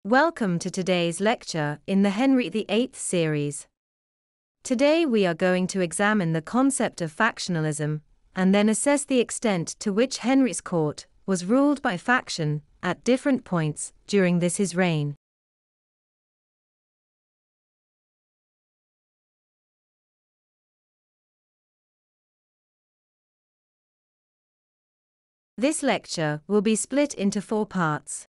Welcome to today's lecture in the Henry VIII series. Today we are going to examine the concept of factionalism, and then assess the extent to which Henry's court was ruled by faction at different points during his reign. This lecture will be split into 4 parts.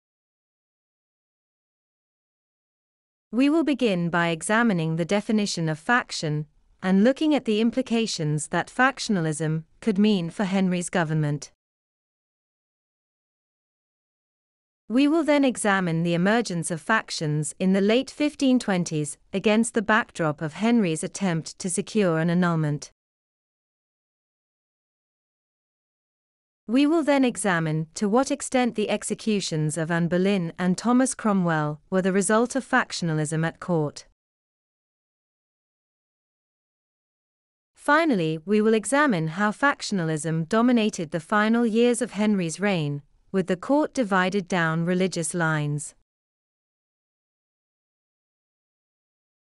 We will begin by examining the definition of faction and looking at the implications that factionalism could mean for Henry's government. We will then examine the emergence of factions in the late 1520s against the backdrop of Henry's attempt to secure an annulment. We will then examine to what extent the executions of Anne Boleyn and Thomas Cromwell were the result of factionalism at court. Finally, we will examine how factionalism dominated the final years of Henry's reign, with the court divided down religious lines.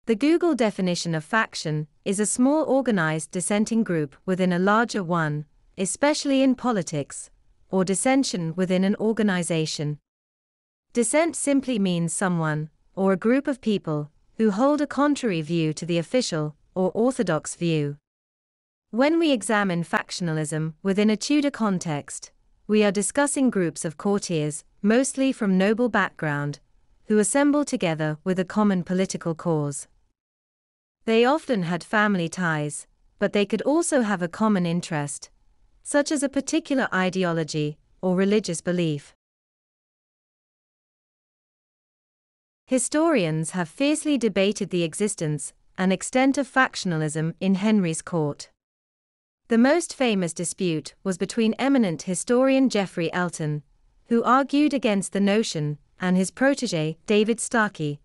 The Google definition of faction is a small organized dissenting group within a larger one, especially in politics, or dissension within an organization. Dissent simply means someone, or a group of people, who hold a contrary view to the official, or orthodox view. When we examine factionalism within a Tudor context, we are discussing groups of courtiers, mostly from noble background, who assemble together with a common political cause. They often had family ties, but they could also have a common interest, such as a particular ideology or religious belief. Historians have fiercely debated the existence and extent of factionalism in Henry's court. The most famous dispute was between eminent historian Geoffrey Elton, who argued against the notion, and his protege David Starkey,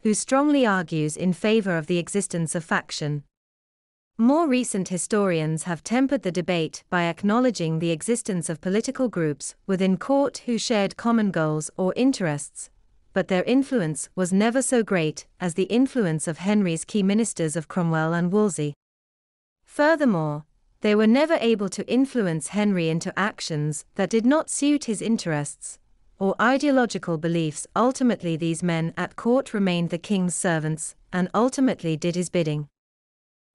who strongly argues in favor of the existence of faction. More recent historians have tempered the debate by acknowledging the existence of political groups within court who shared common goals or interests, but their influence was never so great as the influence of Henry's key ministers of Cromwell and Wolsey. Furthermore, they were never able to influence Henry into actions that did not suit his interests or ideological beliefs. Ultimately, these men at court remained the king's servants and ultimately did his bidding.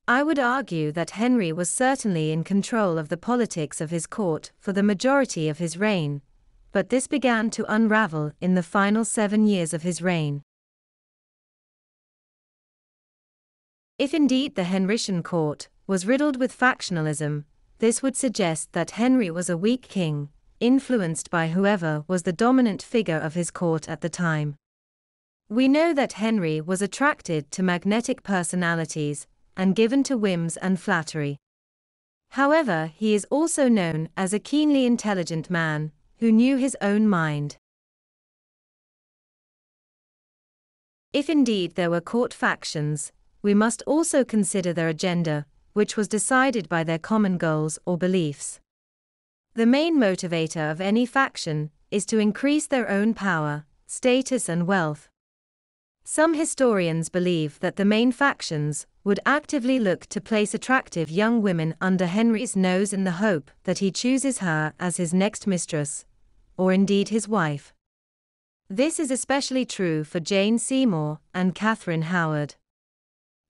I would argue that Henry was certainly in control of the politics of his court for the majority of his reign, but this began to unravel in the final 7 years of his reign. If indeed the Henrician court was riddled with factionalism, this would suggest that Henry was a weak king, influenced by whoever was the dominant figure of his court at the time. We know that Henry was attracted to magnetic personalities and given to whims and flattery. However, he is also known as a keenly intelligent man, who knew his own mind. If indeed there were court factions, we must also consider their agenda, which was decided by their common goals or beliefs. The main motivator of any faction is to increase their own power, status and wealth. Some historians believe that the main factions would actively look to place attractive young women under Henry's nose in the hope that he chooses her as his next mistress, or indeed his wife. This is especially true for Jane Seymour and Catherine Howard.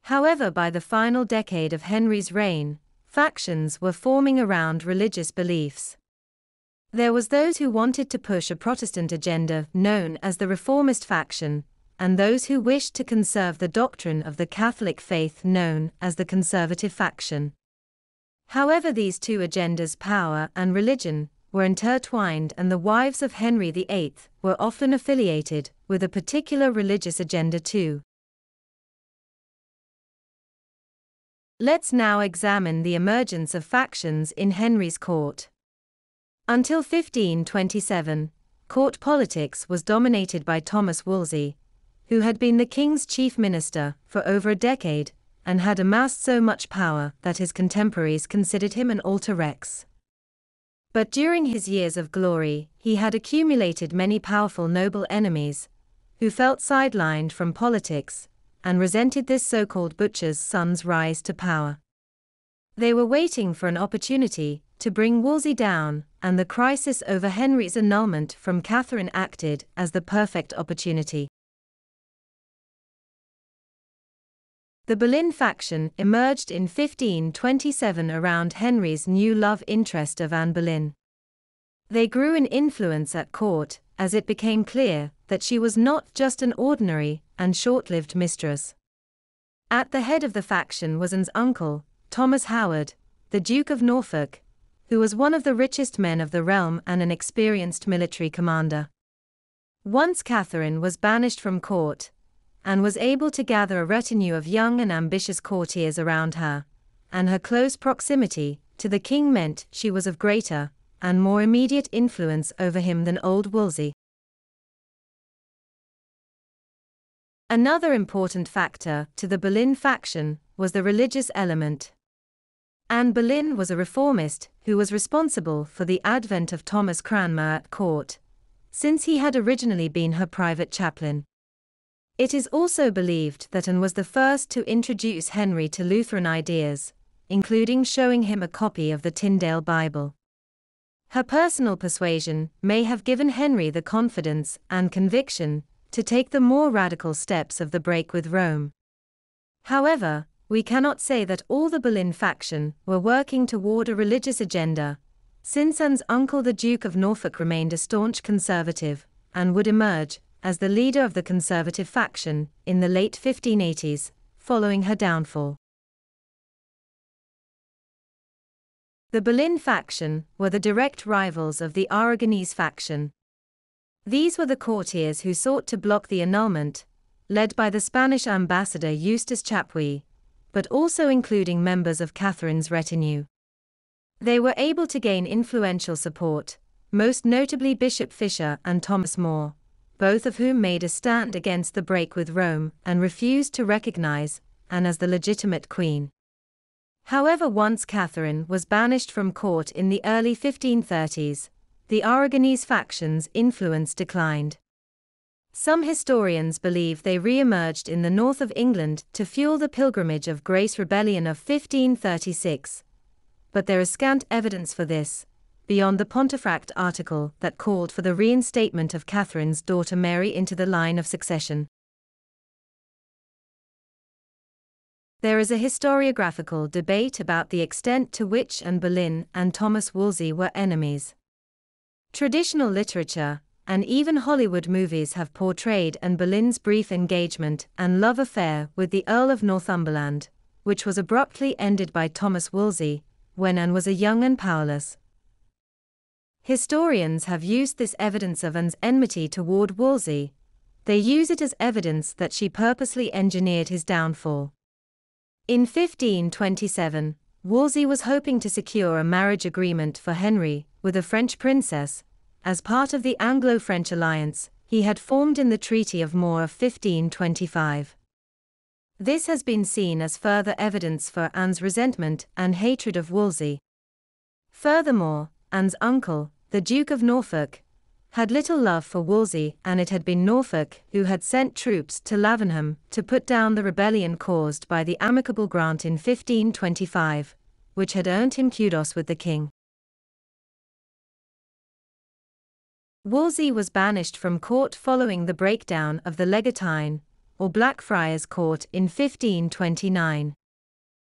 However, by the final decade of Henry's reign, factions were forming around religious beliefs. There was those who wanted to push a Protestant agenda known as the Reformist faction, and those who wished to conserve the doctrine of the Catholic faith known as the Conservative faction. However, these two agendas, power and religion, were intertwined, and the wives of Henry VIII were often affiliated with a particular religious agenda too. Let's now examine the emergence of factions in Henry's court. Until 1527, court politics was dominated by Thomas Wolsey, who had been the king's chief minister for over a decade and had amassed so much power that his contemporaries considered him an alter rex. But during his years of glory, he had accumulated many powerful noble enemies, who felt sidelined from politics and resented this so-called butcher's son's rise to power. They were waiting for an opportunity to bring Wolsey down, and the crisis over Henry's annulment from Catherine acted as the perfect opportunity. The Boleyn faction emerged in 1527 around Henry's new love interest of Anne Boleyn. They grew in influence at court, as it became clear that she was not just an ordinary and short-lived mistress. At the head of the faction was Anne's uncle, Thomas Howard, the Duke of Norfolk, who was one of the richest men of the realm and an experienced military commander. Once Catherine was banished from court, Anne was able to gather a retinue of young and ambitious courtiers around her, and her close proximity to the king meant she was of greater and more immediate influence over him than old Wolsey. Another important factor to the Boleyn faction was the religious element. Anne Boleyn was a reformist who was responsible for the advent of Thomas Cranmer at court, since he had originally been her private chaplain. It is also believed that Anne was the first to introduce Henry to Lutheran ideas, including showing him a copy of the Tyndale Bible. Her personal persuasion may have given Henry the confidence and conviction to take the more radical steps of the break with Rome. However, we cannot say that all the Boleyn faction were working toward a religious agenda, since Anne's uncle the Duke of Norfolk remained a staunch conservative, and would emerge as the leader of the conservative faction in the late 1580s, following her downfall. The Boleyn faction were the direct rivals of the Aragonese faction. These were the courtiers who sought to block the annulment, led by the Spanish ambassador Eustace Chapuis, but also including members of Catherine's retinue. They were able to gain influential support, most notably Bishop Fisher and Thomas More, both of whom made a stand against the break with Rome and refused to recognize Anne as the legitimate queen. However, once Catherine was banished from court in the early 1530s, the Aragonese faction's influence declined. Some historians believe they re-emerged in the north of England to fuel the Pilgrimage of Grace rebellion of 1536, but there is scant evidence for this, beyond the Pontefract article that called for the reinstatement of Catherine's daughter Mary into the line of succession. There is a historiographical debate about the extent to which Anne Boleyn and Thomas Wolsey were enemies. Traditional literature, and even Hollywood movies have portrayed Anne Boleyn's brief engagement and love affair with the Earl of Northumberland, which was abruptly ended by Thomas Wolsey, when Anne was a young and powerless. Historians have used this evidence of Anne's enmity toward Wolsey. They use it as evidence that she purposely engineered his downfall. In 1527, Wolsey was hoping to secure a marriage agreement for Henry with a French princess, as part of the Anglo-French alliance he had formed in the Treaty of Moore of 1525. This has been seen as further evidence for Anne's resentment and hatred of Wolsey. Furthermore, Anne's uncle, the Duke of Norfolk, had little love for Wolsey, and it had been Norfolk who had sent troops to Lavenham to put down the rebellion caused by the amicable grant in 1525, which had earned him kudos with the king. Wolsey was banished from court following the breakdown of the Legatine, or Blackfriars Court, in 1529.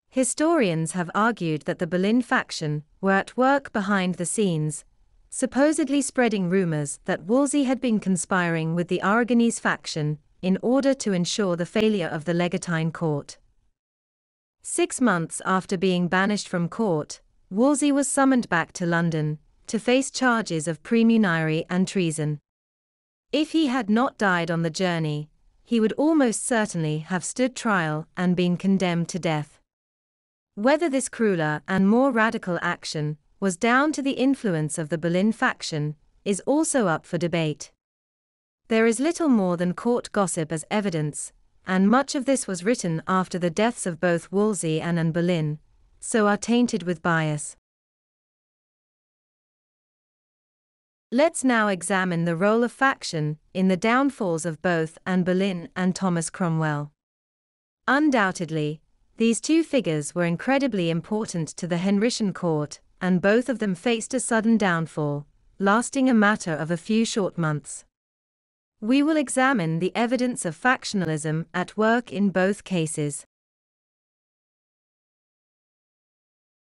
Historians have argued that the Boleyn faction were at work behind the scenes, supposedly spreading rumors that Wolsey had been conspiring with the Aragonese faction in order to ensure the failure of the Legatine court. 6 months after being banished from court, Wolsey was summoned back to London to face charges of praemunire and treason. If he had not died on the journey, he would almost certainly have stood trial and been condemned to death. Whether this crueler and more radical action was down to the influence of the Boleyn faction is also up for debate. There is little more than court gossip as evidence, and much of this was written after the deaths of both Wolsey and Anne Boleyn, so are tainted with bias. Let's now examine the role of faction in the downfalls of both Anne Boleyn and Thomas Cromwell. Undoubtedly, these two figures were incredibly important to the Henrician court, and both of them faced a sudden downfall, lasting a matter of a few short months. We will examine the evidence of factionalism at work in both cases.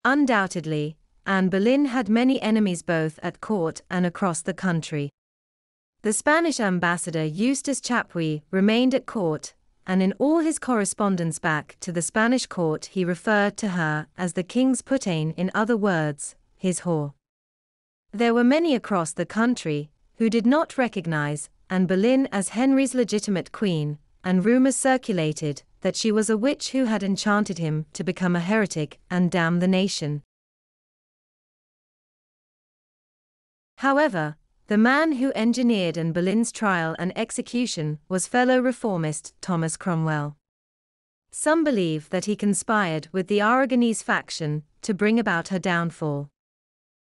Undoubtedly, Anne Boleyn had many enemies both at court and across the country. The Spanish ambassador Eustace Chapuis remained at court, and in all his correspondence back to the Spanish court he referred to her as the king's putaine, in other words, his whore. There were many across the country who did not recognize Anne Boleyn as Henry's legitimate queen, and rumors circulated that she was a witch who had enchanted him to become a heretic and damn the nation. However, the man who engineered Anne Boleyn's trial and execution was fellow reformist Thomas Cromwell. Some believe that he conspired with the Aragonese faction to bring about her downfall,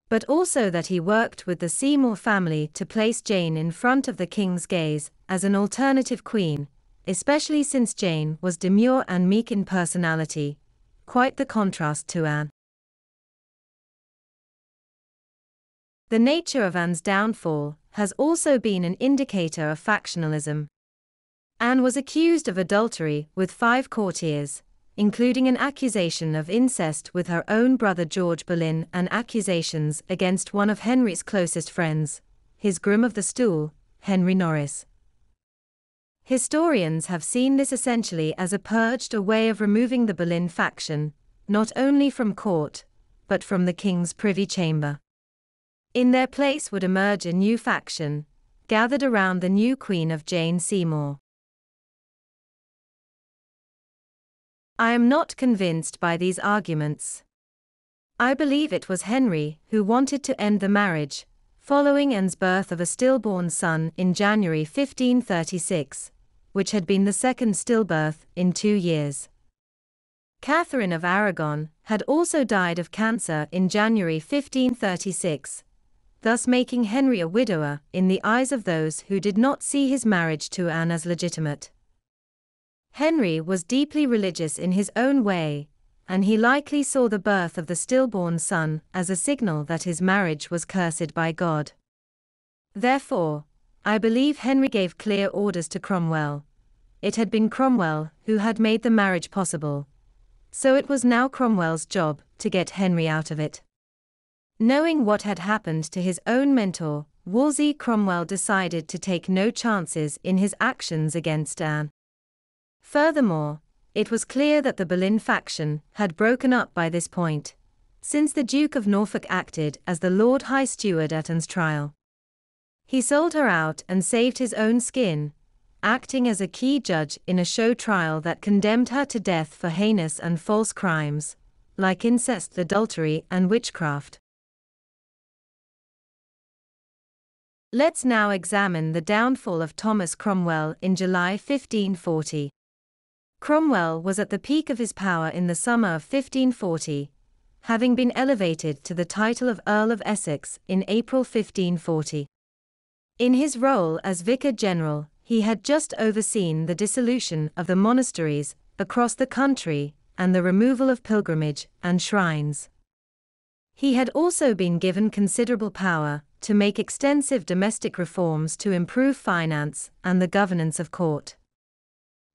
but also that he worked with the Seymour family to place Jane in front of the king's gaze as an alternative queen, especially since Jane was demure and meek in personality, quite the contrast to Anne. The nature of Anne's downfall has also been an indicator of factionalism. Anne was accused of adultery with 5 courtiers, including an accusation of incest with her own brother George Boleyn and accusations against one of Henry's closest friends, his groom of the stool, Henry Norris. Historians have seen this essentially as a purged a way of removing the Boleyn faction, not only from court, but from the king's privy chamber. In their place would emerge a new faction, gathered around the new Queen of Jane Seymour. I am not convinced by these arguments. I believe it was Henry who wanted to end the marriage, following Anne's birth of a stillborn son in January 1536, which had been the second stillbirth in 2 years. Catherine of Aragon had also died of cancer in January 1536, thus making Henry a widower in the eyes of those who did not see his marriage to Anne as legitimate. Henry was deeply religious in his own way, and he likely saw the birth of the stillborn son as a signal that his marriage was cursed by God. Therefore, I believe Henry gave clear orders to Cromwell. It had been Cromwell who had made the marriage possible, so it was now Cromwell's job to get Henry out of it. Knowing what had happened to his own mentor, Wolsey, Cromwell decided to take no chances in his actions against Anne. Furthermore, it was clear that the Boleyn faction had broken up by this point, since the Duke of Norfolk acted as the Lord High Steward at Anne's trial. He sold her out and saved his own skin, acting as a key judge in a show trial that condemned her to death for heinous and false crimes, like incest, adultery, and witchcraft. Let's now examine the downfall of Thomas Cromwell in July 1540. Cromwell was at the peak of his power in the summer of 1540, having been elevated to the title of Earl of Essex in April 1540. In his role as Vicar General, he had just overseen the dissolution of the monasteries across the country and the removal of pilgrimage and shrines. He had also been given considerable power to make extensive domestic reforms to improve finance and the governance of court.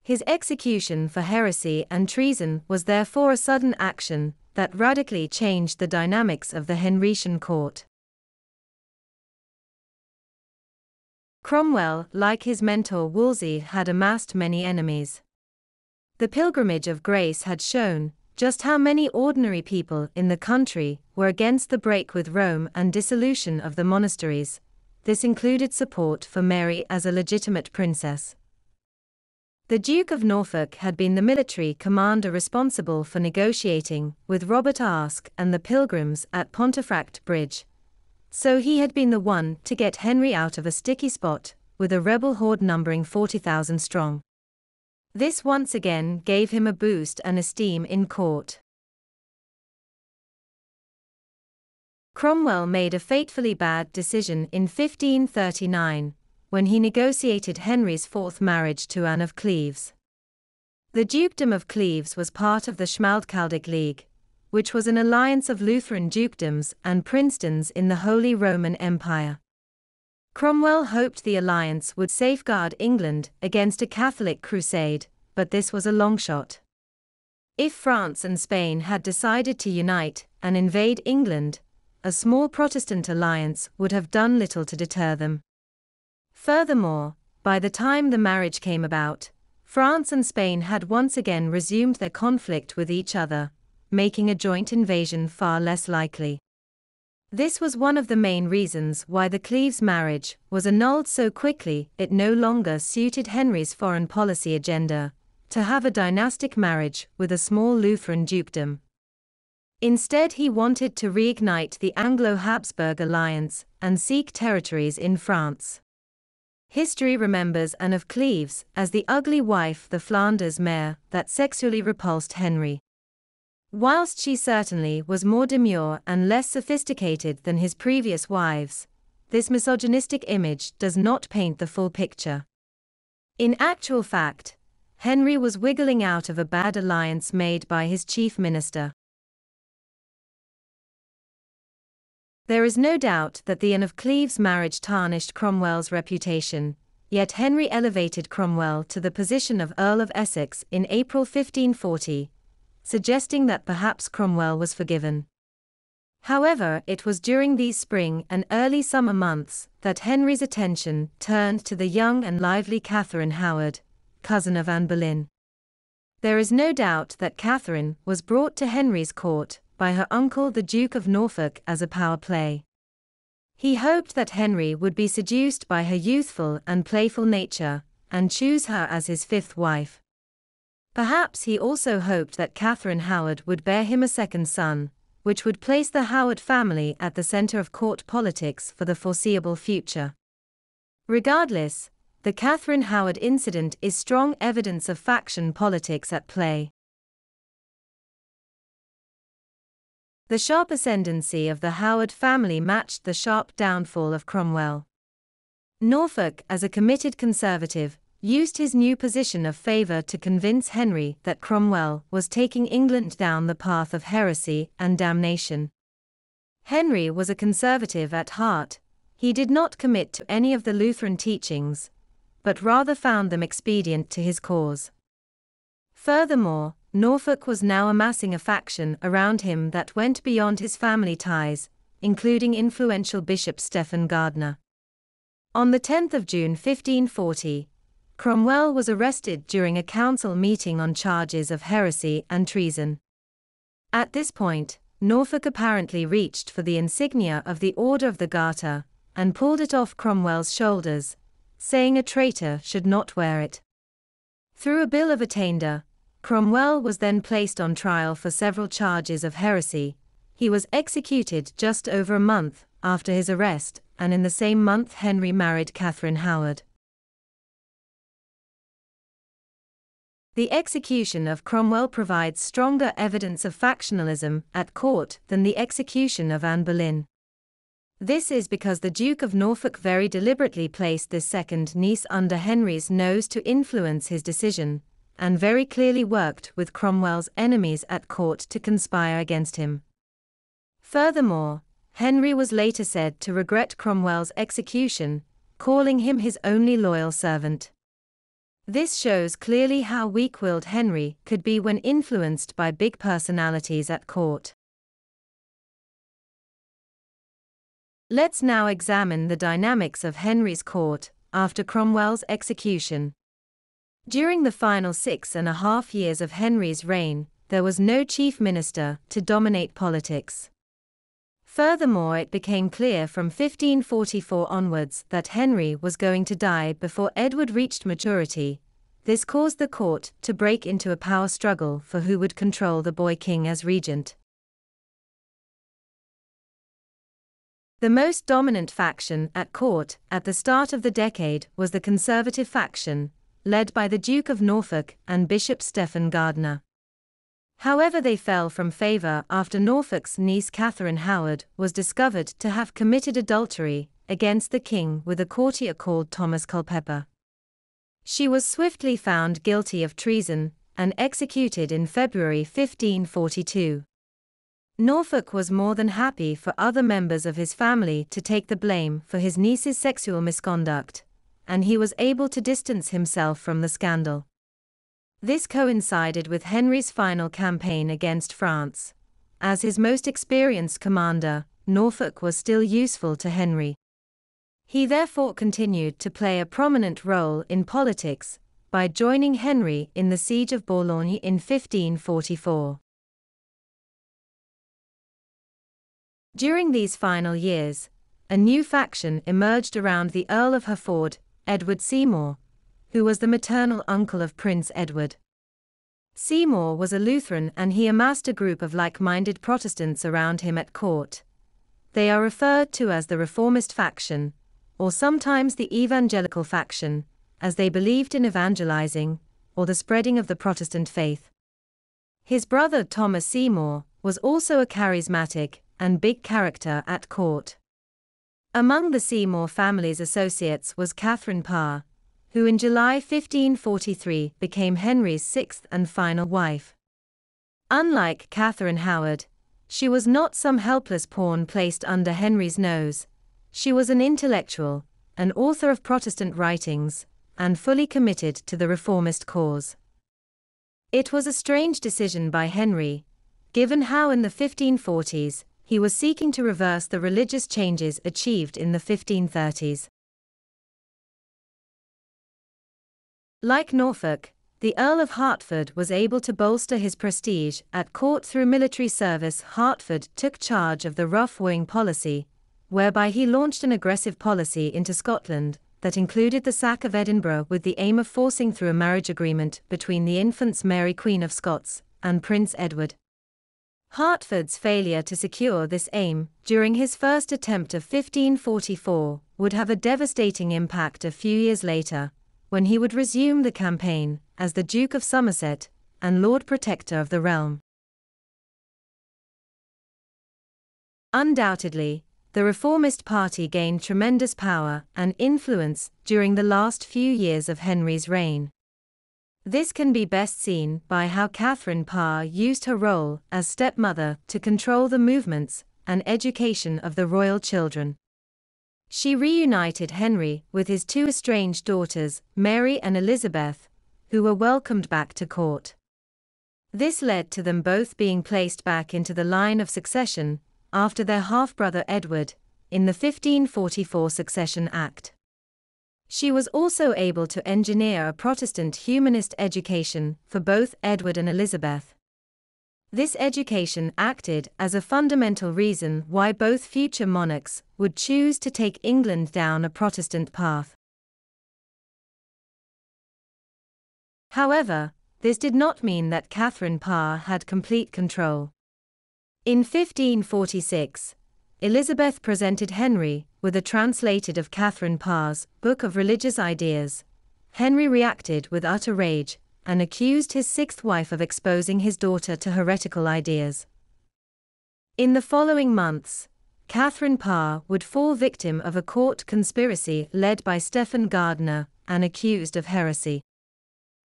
His execution for heresy and treason was therefore a sudden action that radically changed the dynamics of the Henrician court. Cromwell, like his mentor Wolsey, had amassed many enemies. The Pilgrimage of Grace had shown just how many ordinary people in the country were against the break with Rome and dissolution of the monasteries. This included support for Mary as a legitimate princess. The Duke of Norfolk had been the military commander responsible for negotiating with Robert Aske and the Pilgrims at Pontefract Bridge, so he had been the one to get Henry out of a sticky spot, with a rebel horde numbering 40,000 strong. This once again gave him a boost and esteem in court. Cromwell made a fatefully bad decision in 1539, when he negotiated Henry's fourth marriage to Anne of Cleves. The Dukedom of Cleves was part of the Schmalkaldic League, which was an alliance of Lutheran dukedoms and princedom in the Holy Roman Empire. Cromwell hoped the alliance would safeguard England against a Catholic crusade, but this was a long shot. If France and Spain had decided to unite and invade England, a small Protestant alliance would have done little to deter them. Furthermore, by the time the marriage came about, France and Spain had once again resumed their conflict with each other, making a joint invasion far less likely. This was one of the main reasons why the Cleves marriage was annulled so quickly. It no longer suited Henry's foreign policy agenda to have a dynastic marriage with a small Lutheran dukedom. Instead, he wanted to reignite the Anglo-Habsburg alliance and seek territories in France. History remembers Anne of Cleves as the ugly wife, the Flanders mare, that sexually repulsed Henry. Whilst she certainly was more demure and less sophisticated than his previous wives, this misogynistic image does not paint the full picture. In actual fact, Henry was wiggling out of a bad alliance made by his chief minister. There is no doubt that the Anne of Cleves marriage tarnished Cromwell's reputation, yet Henry elevated Cromwell to the position of Earl of Essex in April 1540, suggesting that perhaps Cromwell was forgiven. However, it was during these spring and early summer months that Henry's attention turned to the young and lively Catherine Howard, cousin of Anne Boleyn. There is no doubt that Catherine was brought to Henry's court by her uncle the Duke of Norfolk as a power play. He hoped that Henry would be seduced by her youthful and playful nature, and choose her as his fifth wife. Perhaps he also hoped that Catherine Howard would bear him a second son, which would place the Howard family at the center of court politics for the foreseeable future. Regardless, the Catherine Howard incident is strong evidence of faction politics at play. The sharp ascendancy of the Howard family matched the sharp downfall of Cromwell. Norfolk, as a committed conservative, used his new position of favor to convince Henry that Cromwell was taking England down the path of heresy and damnation. Henry was a conservative at heart. He did not commit to any of the Lutheran teachings, but rather found them expedient to his cause. Furthermore, Norfolk was now amassing a faction around him that went beyond his family ties, including influential Bishop Stephen Gardiner. On the 10th of June 1540, Cromwell was arrested during a council meeting on charges of heresy and treason. At this point, Norfolk apparently reached for the insignia of the Order of the Garter and pulled it off Cromwell's shoulders, saying a traitor should not wear it. Through a bill of attainder, Cromwell was then placed on trial for several charges of heresy. He was executed just over a month after his arrest, and in the same month Henry married Catherine Howard. The execution of Cromwell provides stronger evidence of factionalism at court than the execution of Anne Boleyn. This is because the Duke of Norfolk very deliberately placed this second niece under Henry's nose to influence his decision, and very clearly worked with Cromwell's enemies at court to conspire against him. Furthermore, Henry was later said to regret Cromwell's execution, calling him his only loyal servant. This shows clearly how weak-willed Henry could be when influenced by big personalities at court. Let's now examine the dynamics of Henry's court after Cromwell's execution. During the final 6.5 years of Henry's reign, there was no chief minister to dominate politics. Furthermore, it became clear from 1544 onwards that Henry was going to die before Edward reached maturity. This caused the court to break into a power struggle for who would control the boy king as regent. The most dominant faction at court at the start of the decade was the conservative faction, led by the Duke of Norfolk and Bishop Stephen Gardiner. However, they fell from favour after Norfolk's niece Catherine Howard was discovered to have committed adultery against the king with a courtier called Thomas Culpeper. She was swiftly found guilty of treason and executed in February 1542. Norfolk was more than happy for other members of his family to take the blame for his niece's sexual misconduct, and he was able to distance himself from the scandal. This coincided with Henry's final campaign against France. As his most experienced commander, Norfolk was still useful to Henry. He therefore continued to play a prominent role in politics by joining Henry in the Siege of Boulogne in 1544. During these final years, a new faction emerged around the Earl of Hereford, Edward Seymour, who was the maternal uncle of Prince Edward. Seymour was a Lutheran and he amassed a group of like-minded Protestants around him at court. They are referred to as the Reformist faction, or sometimes the Evangelical faction, as they believed in evangelizing, or the spreading of the Protestant faith. His brother Thomas Seymour was also a charismatic and big character at court. Among the Seymour family's associates was Catherine Parr, who in July 1543 became Henry's sixth and final wife. Unlike Catherine Howard, she was not some helpless pawn placed under Henry's nose. She was an intellectual, an author of Protestant writings, and fully committed to the reformist cause. It was a strange decision by Henry, given how in the 1540s he was seeking to reverse the religious changes achieved in the 1530s. Like Norfolk, the Earl of Hertford was able to bolster his prestige at court through military service. Hertford took charge of the rough-wooing policy, whereby he launched an aggressive policy into Scotland that included the sack of Edinburgh with the aim of forcing through a marriage agreement between the infant Mary Queen of Scots and Prince Edward. Hertford's failure to secure this aim during his first attempt of 1544 would have a devastating impact a few years later, when he would resume the campaign as the Duke of Somerset and Lord Protector of the realm. Undoubtedly, the Reformist Party gained tremendous power and influence during the last few years of Henry's reign. This can be best seen by how Catherine Parr used her role as stepmother to control the movements and education of the royal children. She reunited Henry with his two estranged daughters, Mary and Elizabeth, who were welcomed back to court. This led to them both being placed back into the line of succession after their half-brother Edward, in the 1544 Succession Act. She was also able to engineer a Protestant humanist education for both Edward and Elizabeth. This education acted as a fundamental reason why both future monarchs would choose to take England down a Protestant path. However, this did not mean that Catherine Parr had complete control. In 1546, Elizabeth presented Henry with a translated of Catherine Parr's Book of Religious Ideas. Henry reacted with utter rage and accused his sixth wife of exposing his daughter to heretical ideas. In the following months, Catherine Parr would fall victim of a court conspiracy led by Stephen Gardiner and accused of heresy.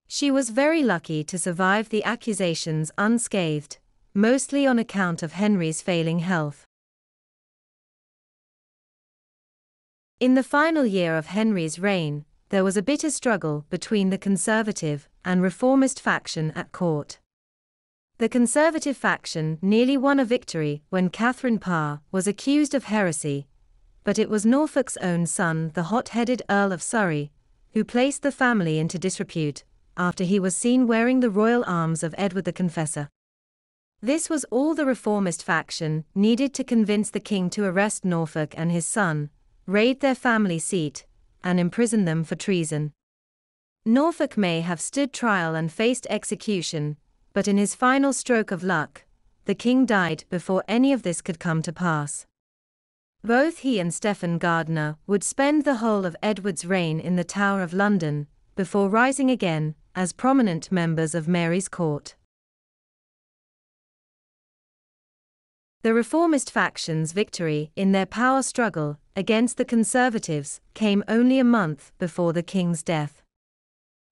She was very lucky to survive the accusations unscathed, mostly on account of Henry's failing health. In the final year of Henry's reign, there was a bitter struggle between the conservative and reformist faction at court. The conservative faction nearly won a victory when Catherine Parr was accused of heresy, but it was Norfolk's own son, the hot-headed Earl of Surrey, who placed the family into disrepute after he was seen wearing the royal arms of Edward the Confessor. This was all the reformist faction needed to convince the king to arrest Norfolk and his son, raid their family seat, and imprison them for treason. Norfolk may have stood trial and faced execution, but in his final stroke of luck, the king died before any of this could come to pass. Both he and Stephen Gardiner would spend the whole of Edward's reign in the Tower of London, before rising again as prominent members of Mary's court. The reformist faction's victory in their power struggle against the conservatives came only a month before the king's death.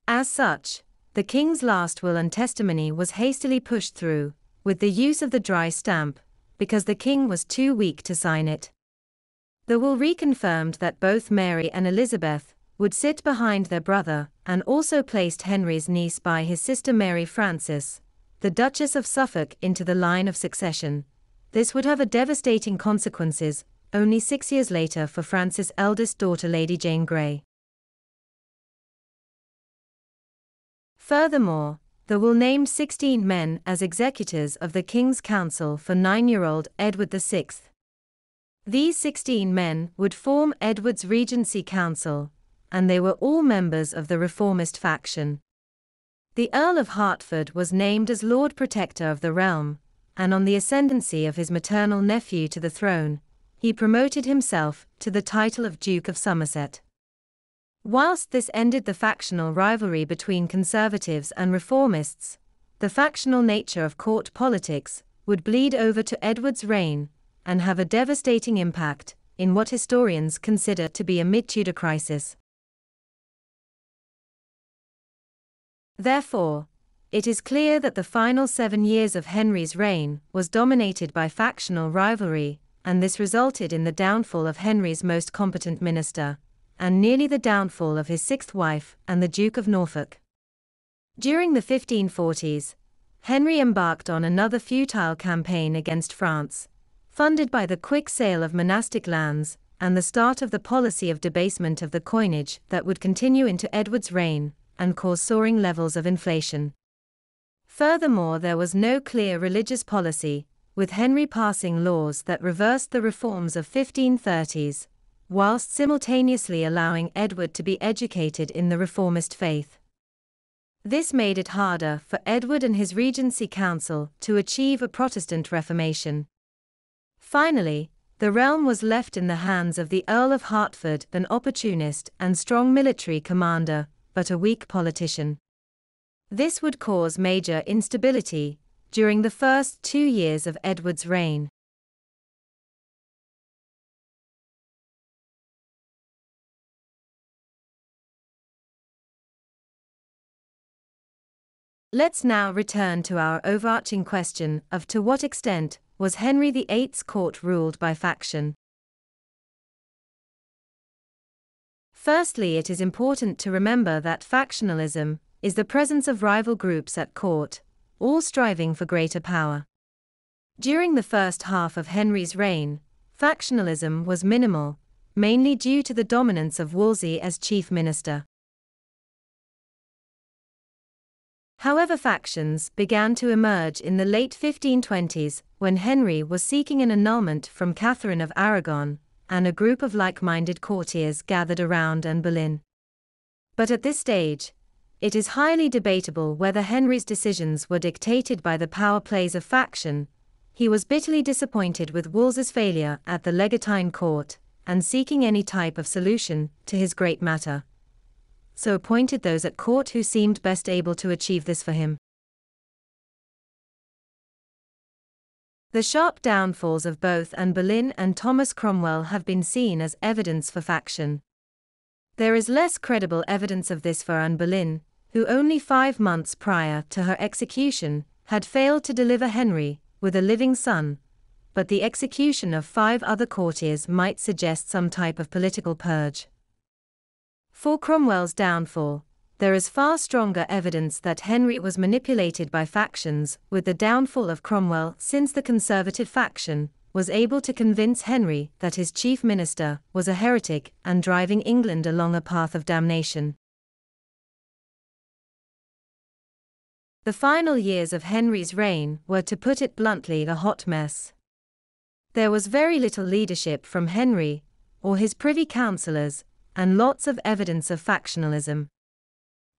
As such, the king's last will and testimony was hastily pushed through, with the use of the dry stamp, because the king was too weak to sign it. The will reconfirmed that both Mary and Elizabeth would sit behind their brother, and also placed Henry's niece by his sister Mary Frances, the Duchess of Suffolk, into the line of succession. This would have devastating consequences only 6 years later for Frances' eldest daughter Lady Jane Grey. Furthermore, the will named 16 men as executors of the King's Council for 9-year-old Edward VI. These 16 men would form Edward's Regency Council, and they were all members of the reformist faction. The Earl of Hertford was named as Lord Protector of the realm, and on the ascendancy of his maternal nephew to the throne, he promoted himself to the title of Duke of Somerset. Whilst this ended the factional rivalry between conservatives and reformists, the factional nature of court politics would bleed over to Edward's reign and have a devastating impact in what historians consider to be a mid-Tudor crisis. Therefore, it is clear that the final 7 years of Henry's reign was dominated by factional rivalry, and this resulted in the downfall of Henry's most competent minister, and nearly the downfall of his 6th wife and the Duke of Norfolk. During the 1540s, Henry embarked on another futile campaign against France, funded by the quick sale of monastic lands and the start of the policy of debasement of the coinage that would continue into Edward's reign and cause soaring levels of inflation. Furthermore, there was no clear religious policy, with Henry passing laws that reversed the reforms of 1530s, whilst simultaneously allowing Edward to be educated in the reformist faith. This made it harder for Edward and his Regency Council to achieve a Protestant Reformation. Finally, the realm was left in the hands of the Earl of Hertford, an opportunist and strong military commander, but a weak politician. This would cause major instability during the first 2 years of Edward's reign. Let's now return to our overarching question of to what extent was Henry VIII's court ruled by faction. Firstly, it is important to remember that factionalism is the presence of rival groups at court, all striving for greater power. During the first half of Henry's reign, factionalism was minimal, mainly due to the dominance of Wolsey as chief minister. However, factions began to emerge in the late 1520s when Henry was seeking an annulment from Catherine of Aragon, and a group of like-minded courtiers gathered around Anne Boleyn. But at this stage, it is highly debatable whether Henry's decisions were dictated by the power plays of faction. He was bitterly disappointed with Wolsey's failure at the legatine court, and seeking any type of solution to his great matter, so appointed those at court who seemed best able to achieve this for him. The sharp downfalls of both Anne Boleyn and Thomas Cromwell have been seen as evidence for faction. There is less credible evidence of this for Anne Boleyn, who only 5 months prior to her execution had failed to deliver Henry with a living son, but the execution of 5 other courtiers might suggest some type of political purge. For Cromwell's downfall, there is far stronger evidence that Henry was manipulated by factions, with the downfall of Cromwell since the conservative faction was able to convince Henry that his chief minister was a heretic and driving England along a path of damnation. The final years of Henry's reign were, to put it bluntly, a hot mess. There was very little leadership from Henry or his privy councillors, and lots of evidence of factionalism.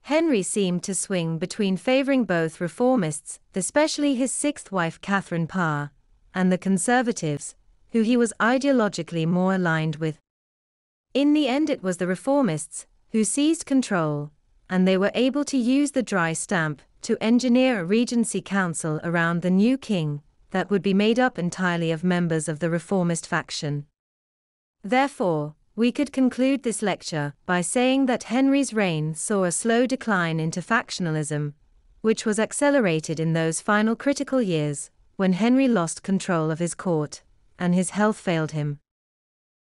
Henry seemed to swing between favouring both reformists, especially his 6th wife Catherine Parr, and the conservatives, who he was ideologically more aligned with. In the end, it was the reformists who seized control, and they were able to use the dry stamp to engineer a regency council around the new king, that would be made up entirely of members of the reformist faction. Therefore, we could conclude this lecture by saying that Henry's reign saw a slow decline into factionalism, which was accelerated in those final critical years, when Henry lost control of his court, and his health failed him.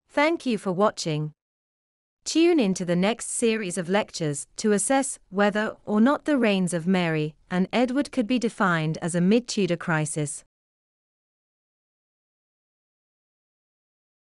Thank you for watching. Tune into the next series of lectures to assess whether or not the reigns of Mary and Edward could be defined as a mid-Tudor crisis.